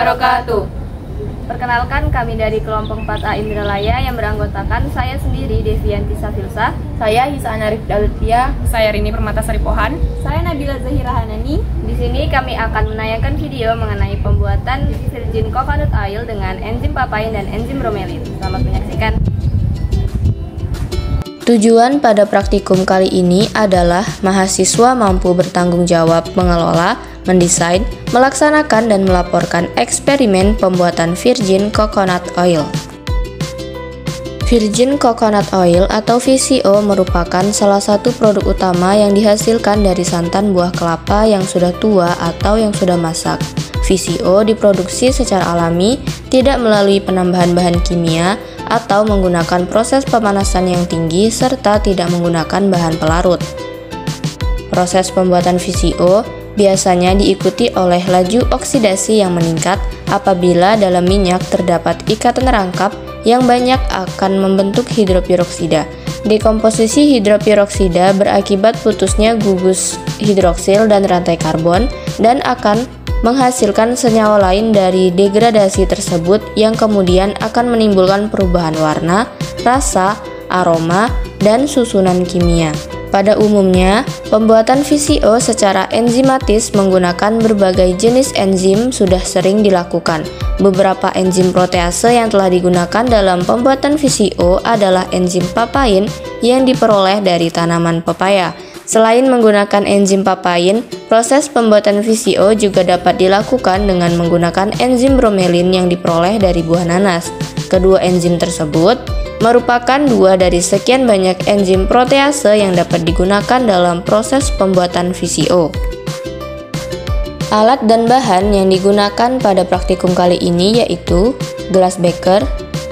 wabarakatuh. Perkenalkan, kami dari kelompok 4A Indralaya yang beranggotakan saya sendiri Devianti Safilsa, saya Hisa Anarif Dalutia, saya Rini Permatasari Pohan, saya Nabila Zahira Hanani. Di sini kami akan menayangkan video mengenai pembuatan virgin coconut oil dengan enzim papain dan enzim bromelain. Selamat menyaksikan. Tujuan pada praktikum kali ini adalah mahasiswa mampu bertanggung jawab mengelola, mendesain, melaksanakan, dan melaporkan eksperimen pembuatan virgin coconut oil. Virgin coconut oil atau VCO merupakan salah satu produk utama yang dihasilkan dari santan buah kelapa yang sudah tua atau yang sudah masak. VCO diproduksi secara alami, tidak melalui penambahan bahan kimia, atau menggunakan proses pemanasan yang tinggi serta tidak menggunakan bahan pelarut. Proses pembuatan VCO biasanya diikuti oleh laju oksidasi yang meningkat apabila dalam minyak terdapat ikatan rangkap yang banyak akan membentuk hidroperoksida. Dekomposisi hidroperoksida berakibat putusnya gugus hidroksil dan rantai karbon dan akan menghasilkan senyawa lain dari degradasi tersebut yang kemudian akan menimbulkan perubahan warna, rasa, aroma, dan susunan kimia. Pada umumnya, pembuatan VCO secara enzimatis menggunakan berbagai jenis enzim sudah sering dilakukan. Beberapa enzim protease yang telah digunakan dalam pembuatan VCO adalah enzim papain yang diperoleh dari tanaman pepaya. Selain menggunakan enzim papain, proses pembuatan VCO juga dapat dilakukan dengan menggunakan enzim bromelain yang diperoleh dari buah nanas. Kedua enzim tersebut merupakan dua dari sekian banyak enzim protease yang dapat digunakan dalam proses pembuatan VCO. Alat dan bahan yang digunakan pada praktikum kali ini yaitu gelas beker,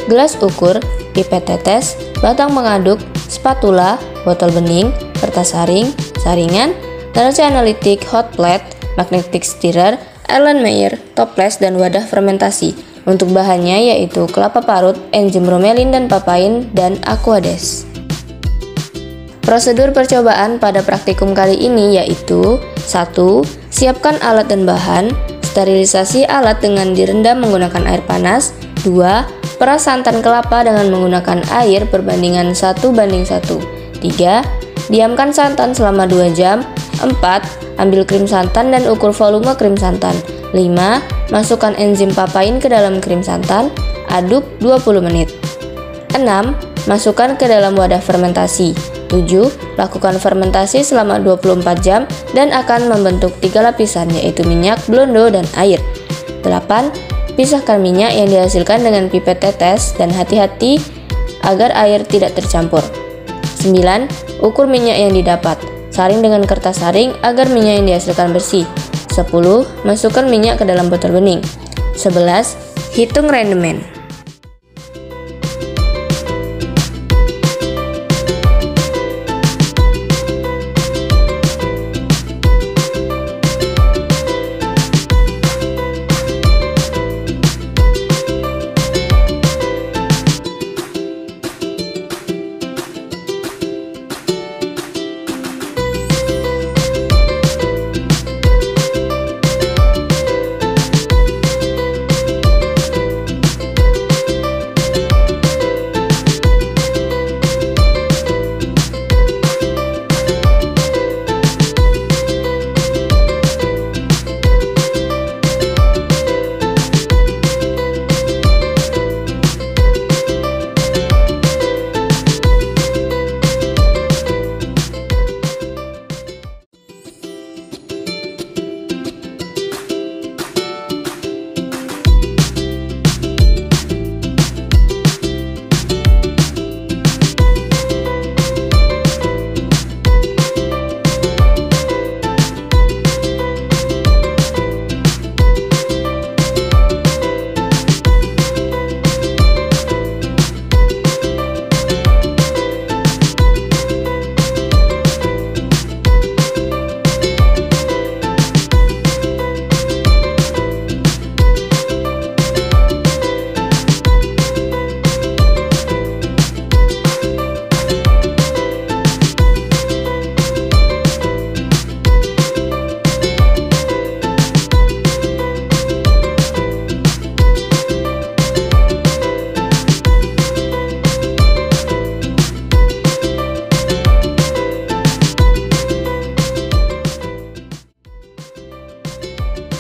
gelas ukur, pipet tetes, batang pengaduk, spatula, botol bening, kertas saring, saringan, teraca analitik, hot plate, magnetic stirrer, Erlenmeyer, toples, dan wadah fermentasi. Untuk bahannya yaitu kelapa parut, enzim bromelain dan papain, dan aquades. Prosedur percobaan pada praktikum kali ini yaitu 1. Siapkan alat dan bahan. Sterilisasi alat dengan direndam menggunakan air panas. 2. Peras santan kelapa dengan menggunakan air perbandingan 1:1. 3. Diamkan santan selama 2 jam. 4. Ambil krim santan dan ukur volume krim santan. 5. Masukkan enzim papain ke dalam krim santan. Aduk 20 menit. 6. Masukkan ke dalam wadah fermentasi. 7. Lakukan fermentasi selama 24 jam dan akan membentuk 3 lapisan yaitu minyak, blondo, dan air. 8. Pisahkan minyak yang dihasilkan dengan pipet tetes dan hati-hati agar air tidak tercampur. 9. Ukur minyak yang didapat. Saring dengan kertas saring agar minyak yang dihasilkan bersih. 10. Masukkan minyak ke dalam botol bening. 11. Hitung rendemen.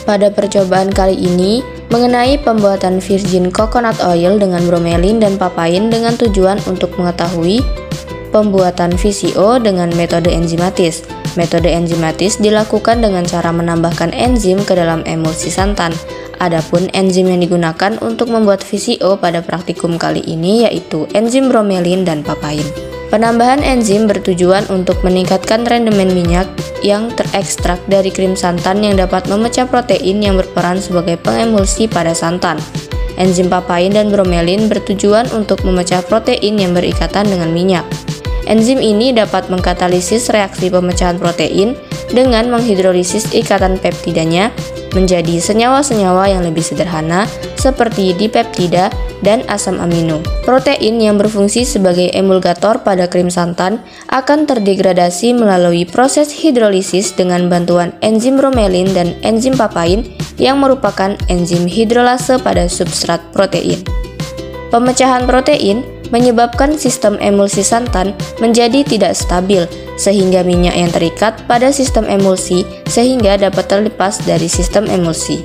Pada percobaan kali ini, mengenai pembuatan virgin coconut oil dengan bromelin dan papain dengan tujuan untuk mengetahui pembuatan VCO dengan metode enzimatis. Metode enzimatis dilakukan dengan cara menambahkan enzim ke dalam emulsi santan. Adapun enzim yang digunakan untuk membuat VCO pada praktikum kali ini yaitu enzim bromelin dan papain. Penambahan enzim bertujuan untuk meningkatkan rendemen minyak yang terekstrak dari krim santan yang dapat memecah protein yang berperan sebagai pengemulsi pada santan. Enzim papain dan bromelin bertujuan untuk memecah protein yang berikatan dengan minyak. Enzim ini dapat mengkatalisis reaksi pemecahan protein dengan menghidrolisis ikatan peptidanya menjadi senyawa-senyawa yang lebih sederhana seperti dipeptida dan asam amino. Protein yang berfungsi sebagai emulgator pada krim santan akan terdegradasi melalui proses hidrolisis dengan bantuan enzim bromelin dan enzim papain yang merupakan enzim hidrolase pada substrat protein. Pemecahan protein menyebabkan sistem emulsi santan menjadi tidak stabil, sehingga minyak yang terikat pada sistem emulsi sehingga dapat terlepas dari sistem emulsi.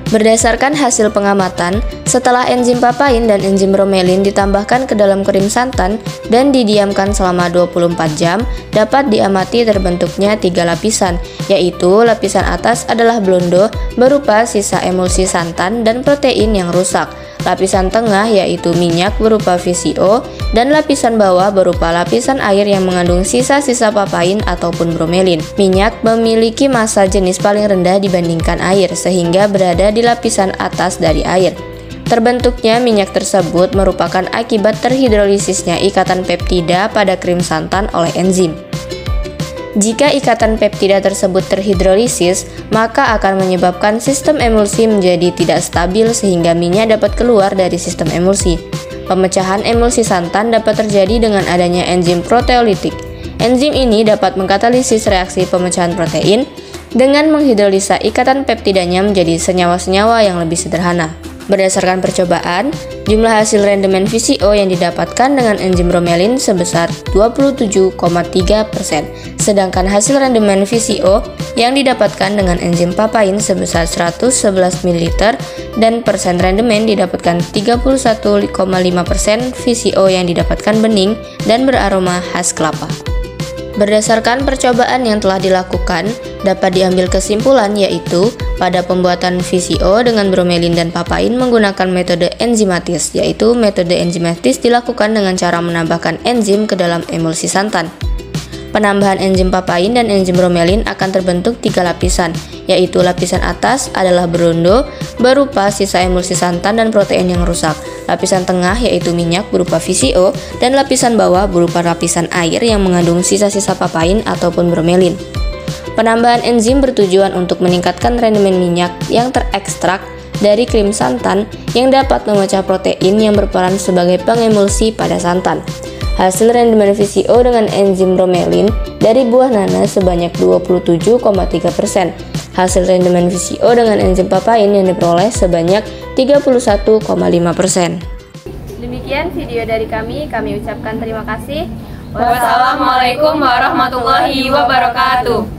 Berdasarkan hasil pengamatan, setelah enzim papain dan enzim bromelin ditambahkan ke dalam krim santan dan didiamkan selama 24 jam, dapat diamati terbentuknya 3 lapisan, yaitu lapisan atas adalah blondo berupa sisa emulsi santan dan protein yang rusak. Lapisan tengah yaitu minyak berupa VCO, dan lapisan bawah berupa lapisan air yang mengandung sisa-sisa papain ataupun bromelin. Minyak memiliki massa jenis paling rendah dibandingkan air, sehingga berada di lapisan atas dari air. Terbentuknya minyak tersebut merupakan akibat terhidrolisisnya ikatan peptida pada krim santan oleh enzim. Jika ikatan peptida tersebut terhidrolisis, maka akan menyebabkan sistem emulsi menjadi tidak stabil sehingga minyak dapat keluar dari sistem emulsi. Pemecahan emulsi santan dapat terjadi dengan adanya enzim proteolitik. Enzim ini dapat mengkatalisis reaksi pemecahan protein dengan menghidrolisa ikatan peptidanya menjadi senyawa-senyawa yang lebih sederhana. Berdasarkan percobaan, jumlah hasil rendemen VCO yang didapatkan dengan enzim bromelin sebesar 27,3%, sedangkan hasil rendemen VCO yang didapatkan dengan enzim papain sebesar 111 ml dan persen rendemen didapatkan 31,5% VCO yang didapatkan bening dan beraroma khas kelapa. Berdasarkan percobaan yang telah dilakukan, dapat diambil kesimpulan yaitu pada pembuatan VCO dengan bromelin dan papain menggunakan metode enzimatis, yaitu metode enzimatis dilakukan dengan cara menambahkan enzim ke dalam emulsi santan. Penambahan enzim papain dan enzim bromelin akan terbentuk 3 lapisan, yaitu lapisan atas adalah berondo berupa sisa emulsi santan dan protein yang rusak, lapisan tengah yaitu minyak berupa VCO, dan lapisan bawah berupa lapisan air yang mengandung sisa-sisa papain ataupun bromelin. Penambahan enzim bertujuan untuk meningkatkan rendemen minyak yang terekstrak dari krim santan yang dapat memecah protein yang berperan sebagai pengemulsi pada santan. Hasil rendemen VCO dengan enzim bromelin dari buah nanas sebanyak 27,3%. Hasil rendemen VCO dengan enzim papain yang diperoleh sebanyak 31,5%. Demikian video dari kami ucapkan terima kasih. Wassalamualaikum warahmatullahi wabarakatuh.